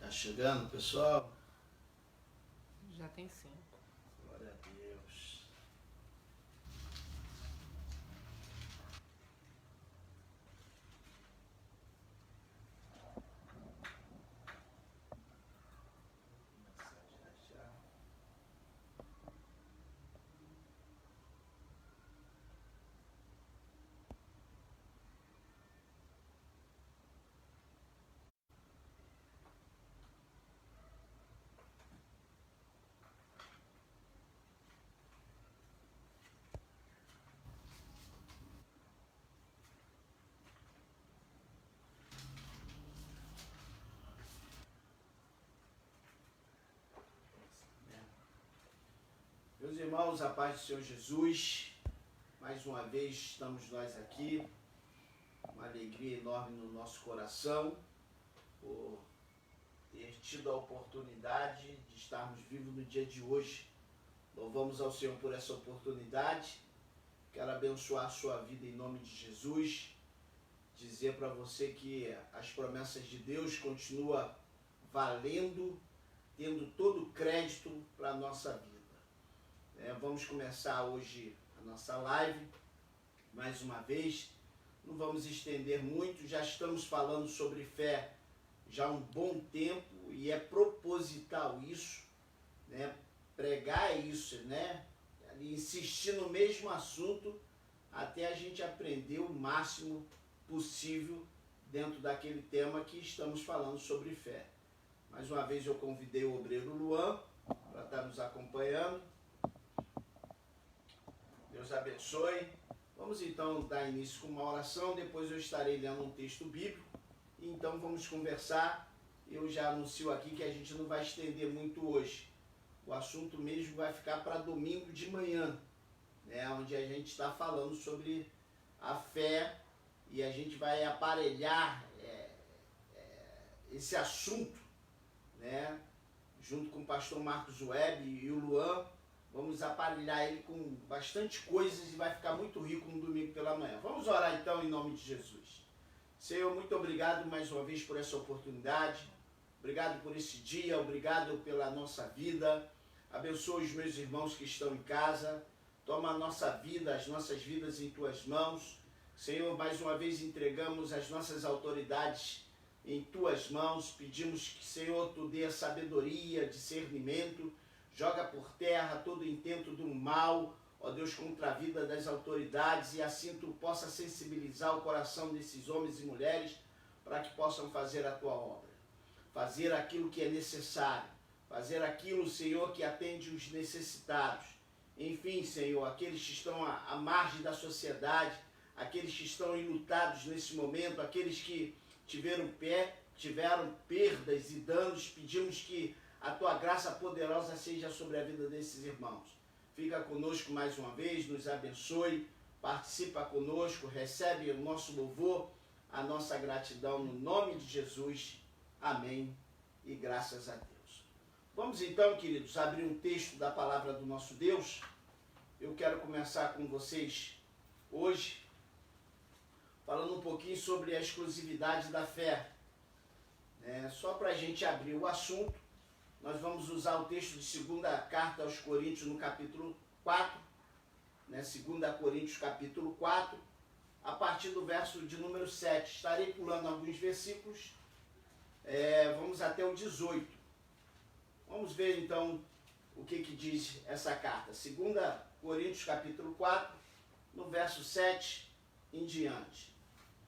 Tá chegando, pessoal? Já tem 5. Glória a Deus. Vou começar já já. Meus irmãos, a paz do Senhor Jesus, mais uma vez estamos nós aqui, uma alegria enorme no nosso coração, por ter tido a oportunidade de estarmos vivos no dia de hoje. Louvamos ao Senhor por essa oportunidade. Quero abençoar a sua vida em nome de Jesus, dizer para você que as promessas de Deus continuam valendo, tendo todo o crédito para a nossa vida. Vamos começar hoje a nossa live, mais uma vez. Não vamos estender muito, já estamos falando sobre fé já há um bom tempo e é proposital isso, né? Pregar isso, né? Insistir no mesmo assunto até a gente aprender o máximo possível dentro daquele tema que estamos falando sobre fé. Mais uma vez eu convidei o obreiro Luan para estar nos acompanhando. Deus abençoe. Vamos então dar início com uma oração, depois eu estarei lendo um texto bíblico, e então vamos conversar. Eu já anuncio aqui que a gente não vai estender muito hoje. O assunto mesmo vai ficar para domingo de manhã, né, onde a gente está falando sobre a fé e a gente vai aparelhar esse assunto, né, junto com o pastor Marcos Web e o Luan. Vamos aparelhar ele com bastante coisas e vai ficar muito rico no domingo pela manhã. Vamos orar então em nome de Jesus. Senhor, muito obrigado mais uma vez por essa oportunidade. Obrigado por esse dia, obrigado pela nossa vida. Abençoa os meus irmãos que estão em casa. Toma a nossa vida, as nossas vidas em tuas mãos. Senhor, mais uma vez entregamos as nossas autoridades em tuas mãos. Pedimos que, Senhor, tu dê sabedoria, discernimento. Joga por terra todo intento do mal, ó Deus, contra a vida das autoridades, e assim tu possa sensibilizar o coração desses homens e mulheres para que possam fazer a tua obra. Fazer aquilo que é necessário. Fazer aquilo, Senhor, que atende os necessitados. Enfim, Senhor, aqueles que estão à margem da sociedade, aqueles que estão enlutados nesse momento, aqueles que tiveram perdas e danos, pedimos que a tua graça poderosa seja sobre a vida desses irmãos. Fica conosco mais uma vez, nos abençoe, participa conosco, recebe o nosso louvor, a nossa gratidão no nome de Jesus. Amém e graças a Deus. Vamos então, queridos, abrir um texto da palavra do nosso Deus. Eu quero começar com vocês hoje falando um pouquinho sobre a exclusividade da fé. Só para a gente abrir o assunto, nós vamos usar o texto de segunda carta aos Coríntios no capítulo 4, né? 2 Coríntios capítulo 4, a partir do verso de número 7. Estarei pulando alguns versículos, vamos até o 18. Vamos ver então o que diz essa carta. 2 Coríntios capítulo 4, no verso 7 em diante.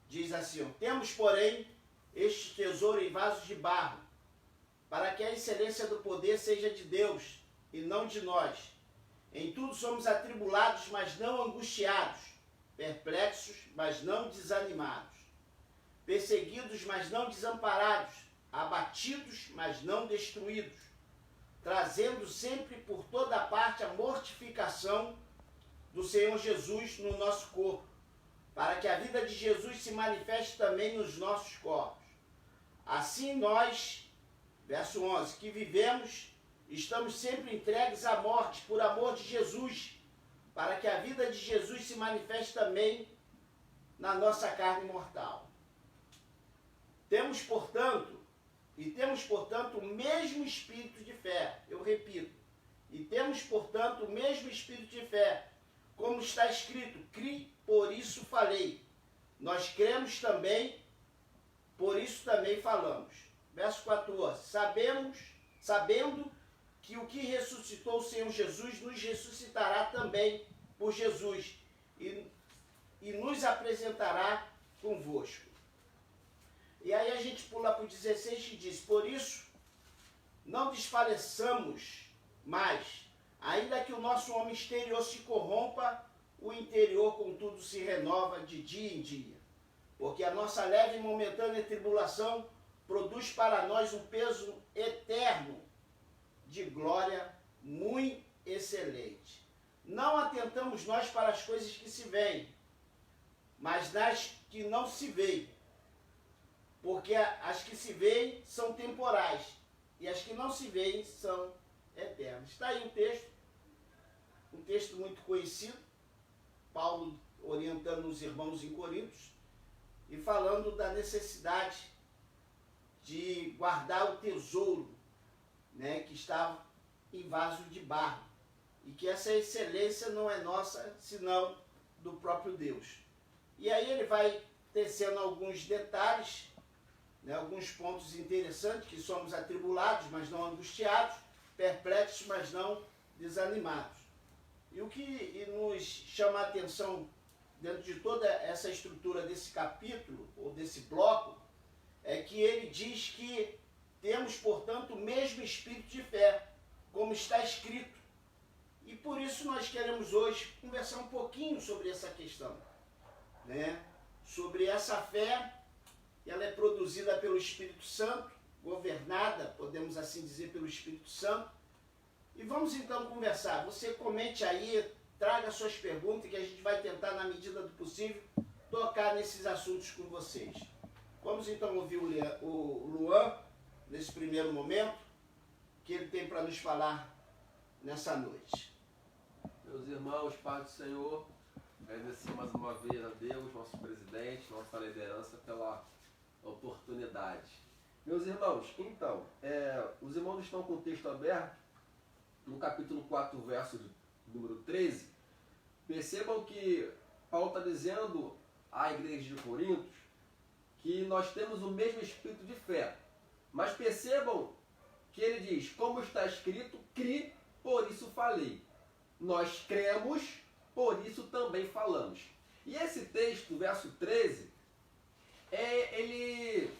Diz assim: temos, porém, este tesouro em vasos de barro, para que a excelência do poder seja de Deus e não de nós. Em tudo somos atribulados, mas não angustiados, perplexos, mas não desanimados, perseguidos, mas não desamparados, abatidos, mas não destruídos, trazendo sempre por toda parte a mortificação do Senhor Jesus no nosso corpo, para que a vida de Jesus se manifeste também nos nossos corpos. Assim nós, verso 11, que vivemos, estamos sempre entregues à morte por amor de Jesus, para que a vida de Jesus se manifeste também na nossa carne mortal. Temos, portanto, E temos, portanto, o mesmo espírito de fé. Eu repito. E temos, portanto, o mesmo espírito de fé. Como está escrito, cri, por isso falei. Nós cremos também, por isso também falamos. Verso 14. Sabendo que o que ressuscitou o Senhor Jesus nos ressuscitará também por Jesus e nos apresentará convosco. E aí a gente pula para o 16 que diz, por isso não desfaleçamos mais, ainda que o nosso homem exterior se corrompa, o interior contudo se renova de dia em dia. Porque a nossa leve e momentânea tribulação produz para nós um peso eterno de glória muito excelente. Não atentamos nós para as coisas que se veem, mas nas que não se veem. Porque as que se veem são temporais e as que não se veem são eternas. Está aí um texto muito conhecido, Paulo orientando os irmãos em Coríntios e falando da necessidade de guardar o tesouro, né, que está em vaso de barro, e que essa excelência não é nossa, senão do próprio Deus. E aí ele vai tecendo alguns detalhes, né, alguns pontos interessantes, que somos atribulados, mas não angustiados, perplexos, mas não desanimados. E o que nos chama a atenção dentro de toda essa estrutura desse capítulo, ou desse bloco, é que ele diz que temos, portanto, o mesmo espírito de fé, como está escrito. E por isso nós queremos hoje conversar um pouquinho sobre essa questão, né? Sobre essa fé, ela é produzida pelo Espírito Santo, governada, podemos assim dizer, pelo Espírito Santo. E vamos então conversar. Você comente aí, traga suas perguntas, que a gente vai tentar, na medida do possível, tocar nesses assuntos com vocês. Vamos então ouvir o Luan, nesse primeiro momento, que ele tem para nos falar nessa noite. Meus irmãos, Pai do Senhor, agradecer mais uma vez a Deus, nosso presidente, nossa liderança, pela oportunidade. Meus irmãos, então, os irmãos estão com o texto aberto, no capítulo 4, verso número 13. Percebam que Paulo está dizendo à igreja de Corinto que nós temos o mesmo espírito de fé. Mas percebam que ele diz, como está escrito, cri, por isso falei. Nós cremos, por isso também falamos. E esse texto, verso 13, ele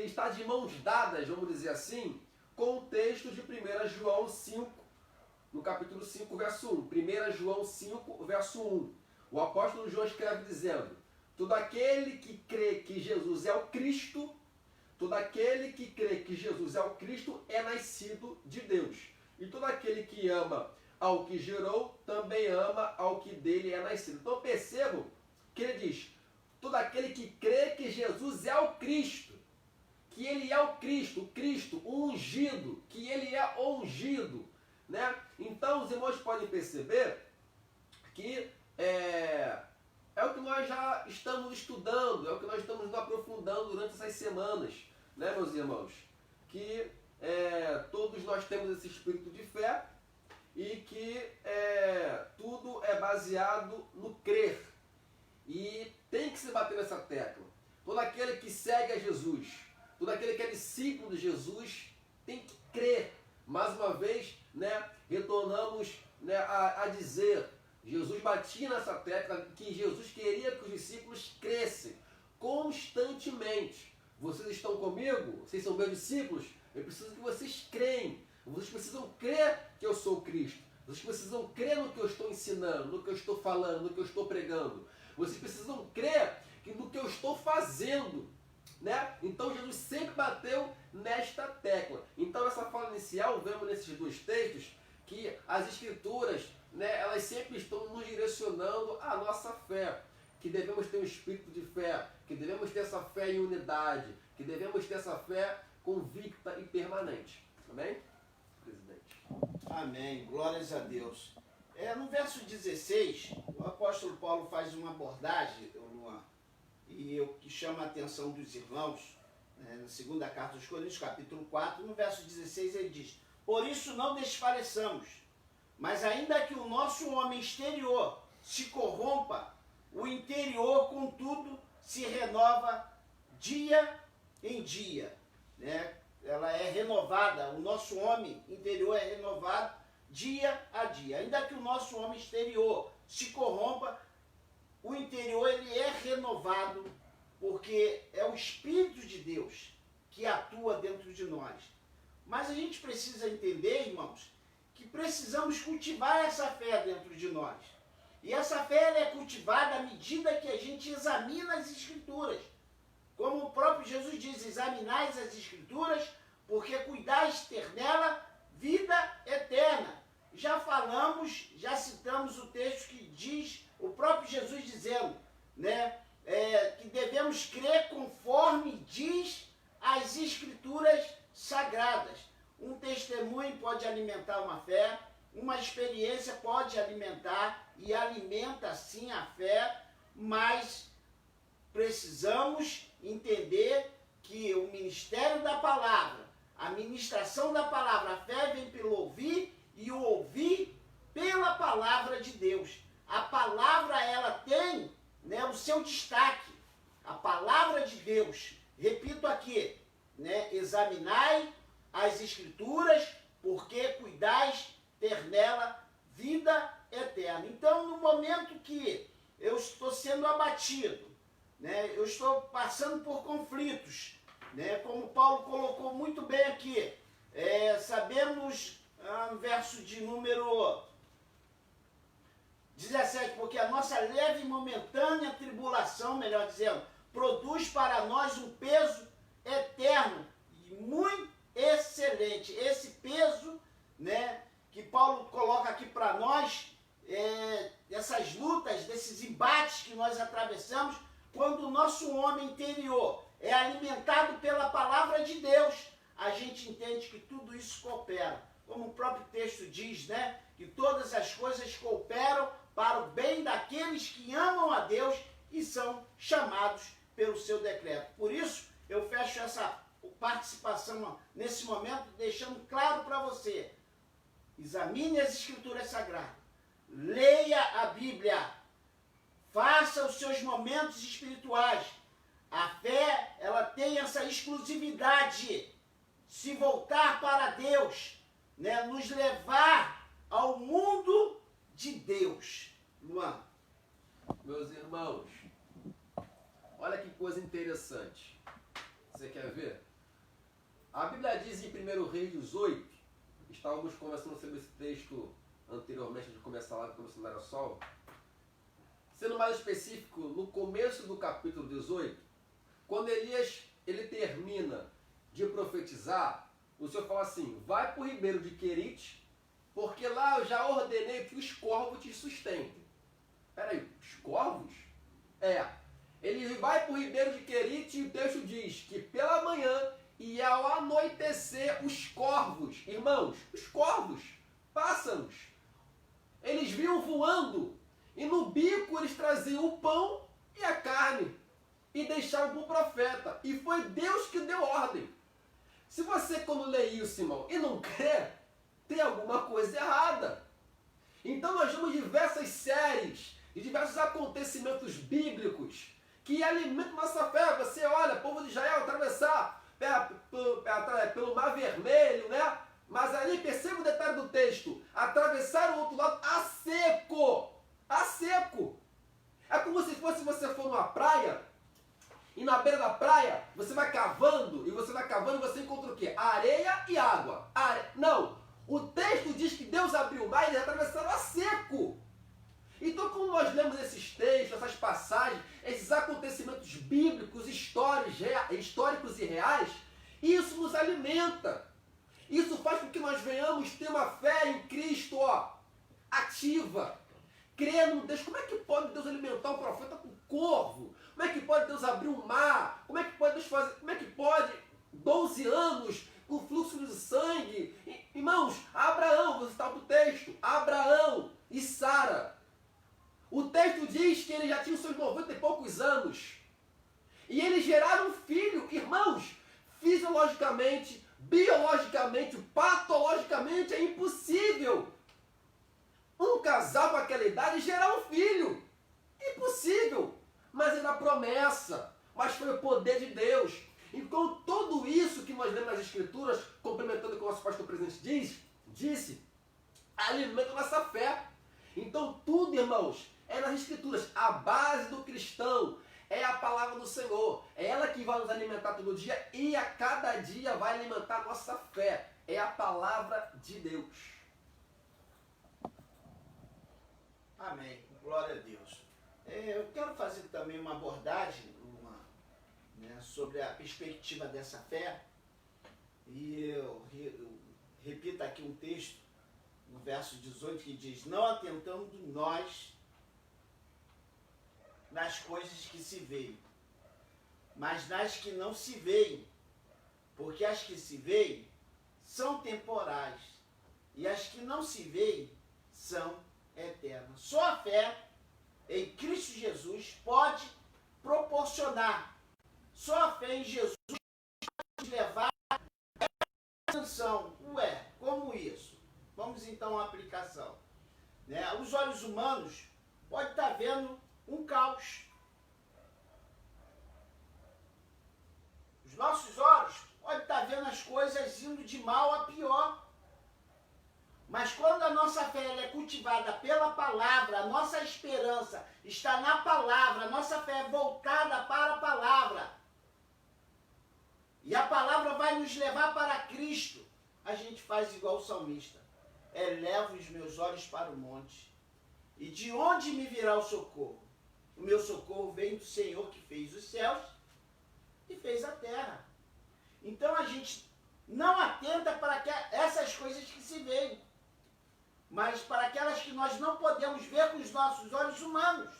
está de mãos dadas, vamos dizer assim, com o texto de 1 João 5, no capítulo 5, verso 1. 1 João 5, verso 1. O apóstolo João escreve dizendo, todo aquele que crê que Jesus é o Cristo, todo aquele que crê que Jesus é o Cristo é nascido de Deus. E todo aquele que ama ao que gerou, também ama ao que dele é nascido. Então percebam que ele diz, todo aquele que crê que Jesus é o Cristo, que ele é o Cristo ungido, que ele é ungido, né? Então os irmãos podem perceber que é o que nós já estamos estudando, é o que nós estamos nos aprofundando durante essas semanas, né, meus irmãos? Que todos nós temos esse espírito de fé e que tudo é baseado no crer. E tem que se bater nessa tecla. Todo aquele que segue a Jesus, todo aquele que é discípulo de Jesus, tem que crer. Mais uma vez, né, retornamos, né, a dizer, Jesus batia nessa tecla que Jesus queria que os discípulos crescem constantemente. Vocês estão comigo? Vocês são meus discípulos? Eu preciso que vocês creem. Vocês precisam crer que eu sou Cristo. Vocês precisam crer no que eu estou ensinando, no que eu estou falando, no que eu estou pregando. Vocês precisam crer no que eu estou fazendo, né? Então Jesus sempre bateu nesta tecla. Então essa fala inicial, vemos nesses dois textos, que as escrituras, né, elas sempre estão nos direcionando à nossa fé. Que devemos ter um espírito de fé, que devemos ter essa fé em unidade, que devemos ter essa fé convicta e permanente. Amém? Presidente. Amém. Glórias a Deus. No verso 16, o apóstolo Paulo faz uma abordagem, Luan, que chama a atenção dos irmãos, Na segunda carta aos Coríntios, capítulo 4, no verso 16, ele diz: por isso não desfaleçamos, mas ainda que o nosso homem exterior se corrompa, o interior, contudo, se renova dia em dia. Né? Ela é renovada, o nosso homem interior é renovado dia a dia. Ainda que o nosso homem exterior se corrompa, o interior ele é renovado, porque é o Espírito de Deus que atua dentro de nós. Mas a gente precisa entender, irmãos, que precisamos cultivar essa fé dentro de nós. E essa fé ela é cultivada à medida que a gente examina as Escrituras. Como o próprio Jesus diz: examinais as Escrituras, porque cuidais ter nela vida eterna. Já falamos, já citamos o texto que diz, o próprio Jesus dizendo, né, que devemos crer conforme diz as Escrituras sagradas. Um testemunho pode alimentar uma fé, uma experiência pode alimentar e alimenta sim a fé, mas precisamos entender que o ministério da palavra, a ministração da palavra, a fé vem pelo ouvir e o ouvir pela palavra de Deus. A palavra ela tem, né, o seu destaque. A palavra de Deus, repito aqui, né, examinai as Escrituras, porque cuidais ter nela vida eterna. Então, no momento que eu estou sendo abatido, né, eu estou passando por conflitos, né, como Paulo colocou muito bem aqui, sabemos no verso de número 17, porque a nossa leve e momentânea tribulação, melhor dizendo, produz para nós um peso eterno e muito excelente. Esse peso, né, que Paulo coloca aqui para nós, essas lutas, desses embates que nós atravessamos, quando o nosso homem interior é alimentado pela palavra de Deus, a gente entende que tudo isso coopera. Como o próprio texto diz, né, que todas as coisas cooperam para o bem daqueles que amam a Deus e são chamados pelo seu decreto. Por isso, eu fecho essa participação nesse momento, deixando claro para você: examine as Escrituras Sagradas, leia a Bíblia, faça os seus momentos espirituais. A fé, ela tem essa exclusividade, se voltar para Deus, né, nos levar ao mundo de Deus. Luan. Meus irmãos, olha que coisa interessante. Você quer ver? A Bíblia diz em 1 Reis 18, estávamos conversando sobre esse texto anteriormente, antes de começar lá, quando o era sol. Sendo mais específico, no começo do capítulo 18, quando Elias ele termina de profetizar, o Senhor fala assim: vai para o ribeiro de Querite, porque lá eu já ordenei que os corvos te sustentem. Peraí, os corvos? Ele vai para o ribeiro de Querite e o texto diz que pela manhã e ao anoitecer os corvos, irmãos, os corvos, pássaros, eles vinham voando e no bico eles traziam o pão e a carne e deixaram para o profeta. E foi Deus que deu ordem. Se você, quando lê isso, irmão, e não crê, tem alguma coisa errada. Então nós vemos diversas séries e diversos acontecimentos bíblicos que alimentam nossa fé. Você olha, o povo de Israel atravessar pelo Mar Vermelho, né? Mas ali, perceba o detalhe do texto: atravessar o outro lado a seco. A seco. É como se fosse você for numa praia e na beira da praia você vai cavando e você encontra o quê? Areia e água. Não. O texto diz que Deus abriu o mar e eles atravessaram a seco. Então, quando nós lemos esses textos, essas passagens, esses acontecimentos bíblicos, históricos e reais, isso nos alimenta. Isso faz com que nós venhamos ter uma fé em Cristo, ativa. Crendo em Deus. Como é que pode Deus alimentar um profeta com corvo? Como é que pode Deus abrir um mar? Como é que pode Deus fazer? Como é que pode 12 anos com fluxo de sangue? Irmãos, Abraão, você está no texto, Abraão e Sara. O texto diz que eles já tinham seus 90 e poucos anos. E eles geraram um filho, irmãos, fisiologicamente, biologicamente, patologicamente é impossível um casal com aquela idade gerar um filho. Impossível. Mas é na promessa. Mas foi o poder de Deus. Então tudo isso que nós lemos nas Escrituras, complementando o que o nosso pastor presidente disse, alimenta a nossa fé. Então tudo, irmãos, é nas Escrituras. A base do cristão é a palavra do Senhor. É ela que vai nos alimentar todo dia e a cada dia vai alimentar a nossa fé. É a palavra de Deus. Amém. Glória a Deus. Eu quero fazer também uma abordagem sobre a perspectiva dessa fé. E eu repito aqui um texto, no verso 18, que diz: não atentando nós nas coisas que se veem, mas nas que não se veem, porque as que se veem são temporais, e as que não se veem são eternas. Só a fé em Cristo Jesus pode proporcionar, só a fé em Jesus pode levar a atenção. Ué, como isso? Vamos então à aplicação. Os olhos humanos podem estar vendo um caos. Os nossos olhos podem estar vendo as coisas indo de mal a pior. Mas quando a nossa fé ela é cultivada pela palavra, a nossa esperança está na palavra, a nossa fé é voltada para a palavra, e a palavra vai nos levar para Cristo, a gente faz igual o salmista: elevo os meus olhos para o monte, e de onde me virá o socorro? O meu socorro vem do Senhor que fez os céus e fez a terra. Então a gente não atenta para essas coisas que se veem, mas para aquelas que nós não podemos ver com os nossos olhos humanos,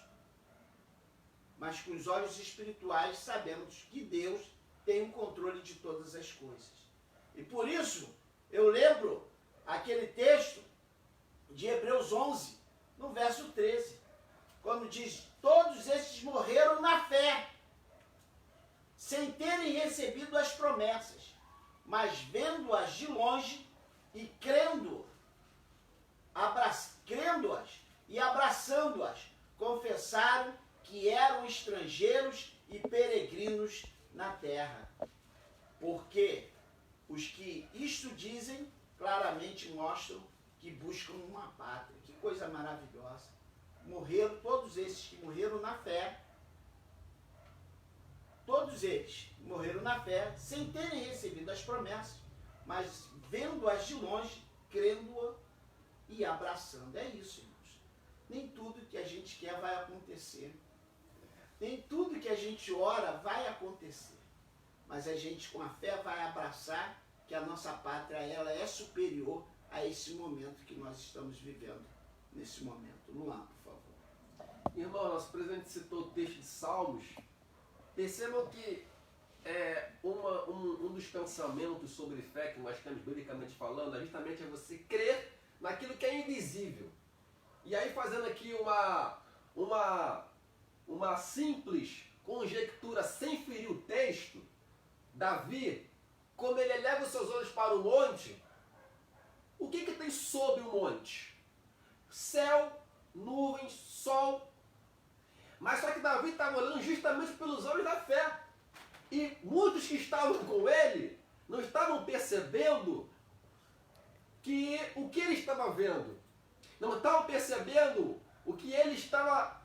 mas com os olhos espirituais, sabemos que Deus tem o controle de todas as coisas. E por isso, eu lembro aquele texto de Hebreus 11, no verso 13, quando diz: todos esses morreram na fé, sem terem recebido as promessas, mas vendo-as de longe e crendo-as e abraçando-as, confessaram que eram estrangeiros e peregrinos na terra. Porque os que isto dizem claramente mostram que buscam uma pátria. Que coisa maravilhosa. Morreram, todos esses que morreram na fé, todos eles morreram na fé, sem terem recebido as promessas, mas vendo-as de longe, crendo-a e abraçando. É isso, irmãos. Nem tudo que a gente quer vai acontecer. Nem tudo que a gente ora vai acontecer. Mas a gente com a fé vai abraçar que a nossa pátria ela é superior a esse momento que nós estamos vivendo nesse momento. Luan, por favor. Irmão, nosso presidente citou o texto de Salmos. Percebam que um dos pensamentos sobre fé que nós temos biblicamente falando é justamente você crer naquilo que é invisível. E aí, fazendo aqui uma simples conjectura sem ferir o texto, Davi, como ele eleva os seus olhos para o monte, o que tem sobre o monte? Céu, nuvens, sol. Mas só que Davi estava olhando justamente pelos olhos da fé. E muitos que estavam com ele não estavam percebendo que o que ele estava vendo. Não estavam percebendo o que ele estava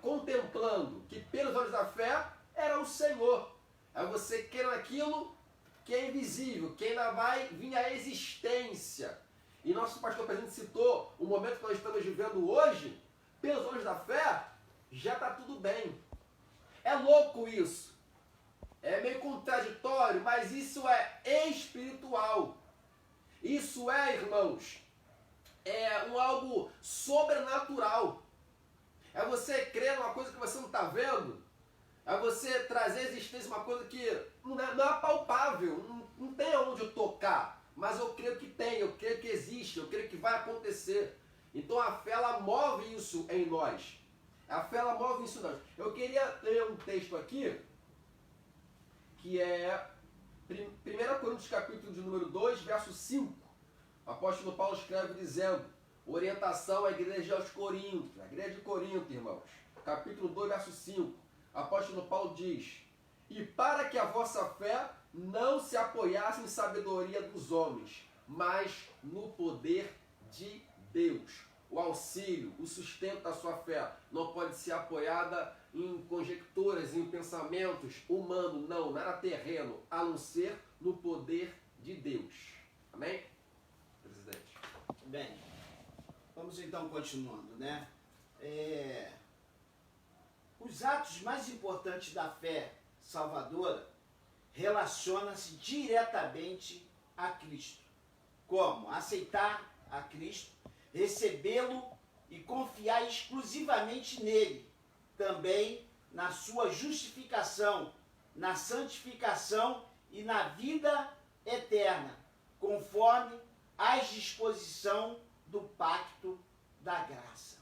contemplando. Que pelos olhos da fé era o Senhor. É você crer naquilo que é invisível, que ainda vai vir à existência. E nosso pastor presidente citou o momento que nós estamos vivendo hoje, pelos olhos da fé, já está tudo bem. É louco isso. É meio contraditório, mas isso é espiritual. Isso irmãos, algo sobrenatural. É você crer numa coisa que você não está vendo. É você trazer à existência uma coisa que não é palpável, não tem aonde eu tocar. Mas eu creio que tem, eu creio que existe, eu creio que vai acontecer. Então a fé, ela move isso em nós. A fé, ela move isso em nós. Eu queria ler um texto aqui, que é 1 Coríntios capítulo de número 2, verso 5. O apóstolo Paulo escreve dizendo, orientação à igreja aos Coríntios, a igreja de Corinto, irmãos. Capítulo 2, verso 5. O apóstolo Paulo diz, e para que a vossa fé não se apoiasse em sabedoria dos homens, mas no poder de Deus. O auxílio, o sustento da sua fé não pode ser apoiada em conjecturas, em pensamentos humanos, não, nada terreno, a não ser no poder de Deus. Amém? Presidente. Bem, vamos então continuando, né? Os atos mais importantes da fé salvadora relacionam-se diretamente a Cristo. Como? Aceitar a Cristo, recebê-lo e confiar exclusivamente nele. Também na sua justificação, na santificação e na vida eterna, conforme as disposições do pacto da graça.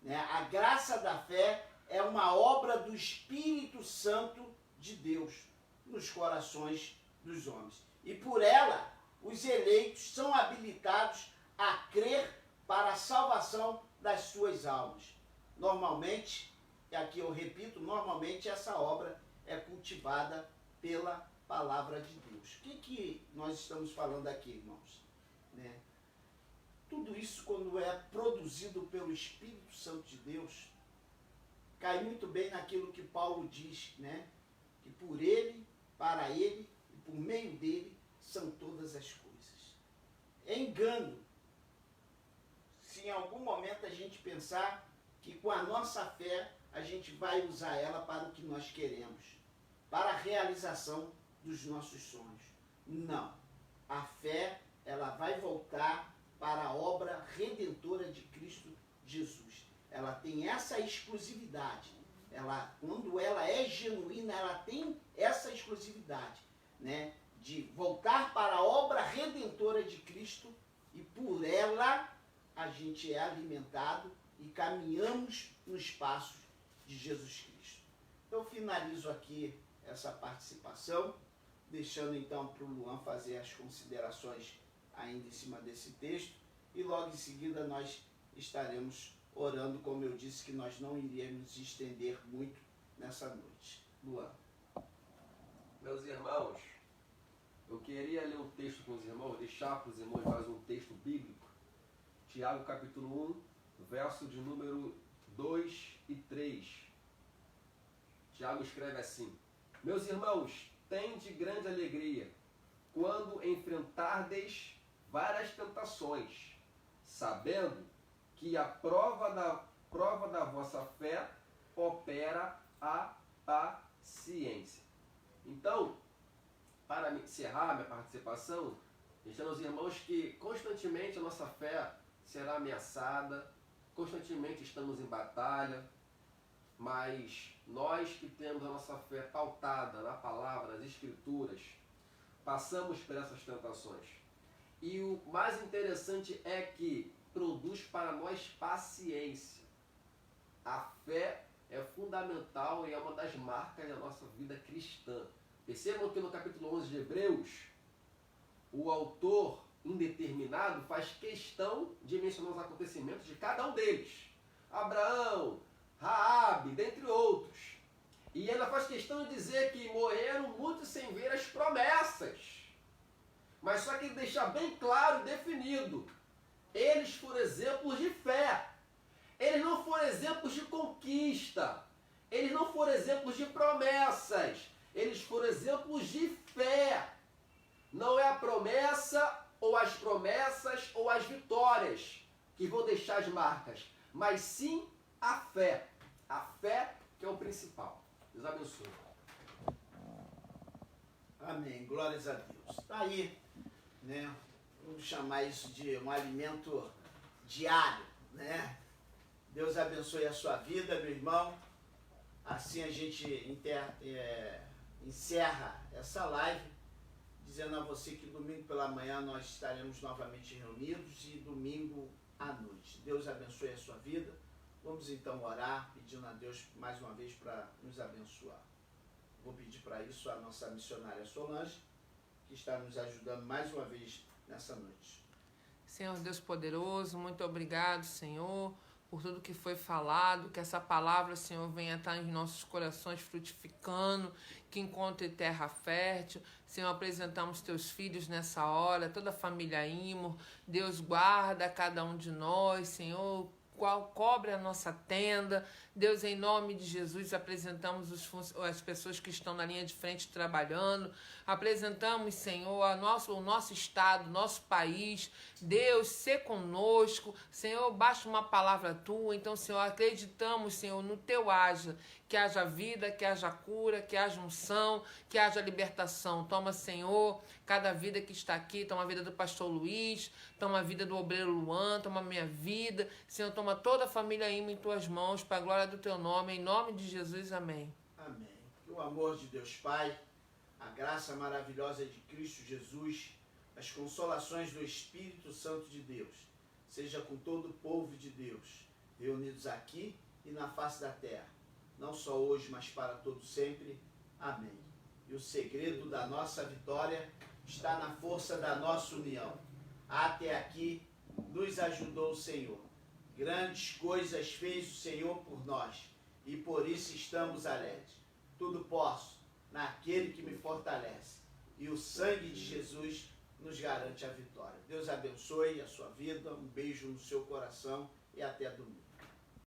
Né? A graça da fé é uma obra do Espírito Santo de Deus nos corações dos homens. E por ela, os eleitos são habilitados a crer para a salvação das suas almas. Normalmente, e aqui eu repito, normalmente essa obra é cultivada pela palavra de Deus. O que nós estamos falando aqui, irmãos? Né? Tudo isso, quando é produzido pelo Espírito Santo de Deus, cai muito bem naquilo que Paulo diz, né? Que por ele, para ele e por meio dele são todas as coisas. É engano se em algum momento a gente pensar que com a nossa fé a gente vai usar ela para o que nós queremos, para a realização dos nossos sonhos. Não. A fé, ela vai voltar para a obra redentora de Cristo Jesus. Ela tem essa exclusividade. Quando ela é genuína, ela tem essa exclusividade, né? De voltar para a obra redentora de Cristo e por ela a gente é alimentado e caminhamos nos passos de Jesus Cristo. Eu finalizo aqui essa participação, deixando então para o Luan fazer as considerações ainda em cima desse texto e logo em seguida nós estaremos orando, como eu disse, que nós não iríamos estender muito nessa noite. Luan. Meus irmãos, eu queria ler um texto com os irmãos, deixar para os irmãos mais um texto bíblico. Tiago capítulo 1, verso de número 2 e 3. Tiago escreve assim: meus irmãos, tende grande alegria quando enfrentardes várias tentações, sabendo que a prova da vossa fé opera a paciência. Então, para encerrar minha participação, deixando aos irmãos que constantemente a nossa fé será ameaçada, constantemente estamos em batalha, mas nós que temos a nossa fé pautada na palavra, nas escrituras, passamos por essas tentações. E o mais interessante é que produz para nós paciência. A fé é fundamental e é uma das marcas da nossa vida cristã. Percebam que no capítulo 11 de Hebreus, o autor indeterminado faz questão de mencionar os acontecimentos de cada um deles. Abraão, Raabe, dentre outros. E ela faz questão de dizer que morreram muitos sem ver as promessas. Mas só que deixar bem claro e definido. Eles foram exemplos de fé. Eles não foram exemplos de conquista. Eles não foram exemplos de promessas. Eles foram exemplos de fé. Não é a promessa ou as promessas ou as vitórias que vão deixar as marcas, mas sim a fé. A fé que é o principal. Deus abençoe. Amém. Glórias a Deus. Está aí, né? Vamos chamar isso de um alimento diário, né? Deus abençoe a sua vida, meu irmão. Assim a gente encerra essa live, dizendo a você que domingo pela manhã nós estaremos novamente reunidos e domingo à noite. Deus abençoe a sua vida. Vamos então orar, pedindo a Deus mais uma vez para nos abençoar. Vou pedir para isso a nossa missionária Solange, que está nos ajudando mais uma vez nessa noite. Senhor Deus poderoso, muito obrigado, Senhor, por tudo que foi falado, que essa palavra, Senhor, venha estar em nossos corações frutificando, que encontre terra fértil. Senhor, apresentamos teus filhos nessa hora, toda a família Imor. Deus guarda cada um de nós, Senhor, cobre a nossa tenda. Deus, em nome de Jesus, apresentamos as pessoas que estão na linha de frente trabalhando. Apresentamos, Senhor, o nosso estado, nosso país. Deus, sê conosco. Senhor, baixa uma palavra tua. Então, Senhor, acreditamos, Senhor, no teu haja. Que haja vida, que haja cura, que haja unção, que haja libertação. Toma, Senhor, cada vida que está aqui. Toma a vida do pastor Luiz, toma a vida do obreiro Luan, toma a minha vida. Senhor, toma toda a família Imor em tuas mãos, para a glória do teu nome. Em nome de Jesus, amém. Amém. Que o amor de Deus Pai, a graça maravilhosa de Cristo Jesus, as consolações do Espírito Santo de Deus, seja com todo o povo de Deus, reunidos aqui e na face da terra, não só hoje, mas para todo sempre. Amém. E o segredo da nossa vitória está na força da nossa união. Até aqui nos ajudou o Senhor. Grandes coisas fez o Senhor por nós, e por isso estamos alegres. Tudo posso naquele que me fortalece, e o sangue de Jesus nos garante a vitória. Deus abençoe a sua vida, um beijo no seu coração e até domingo.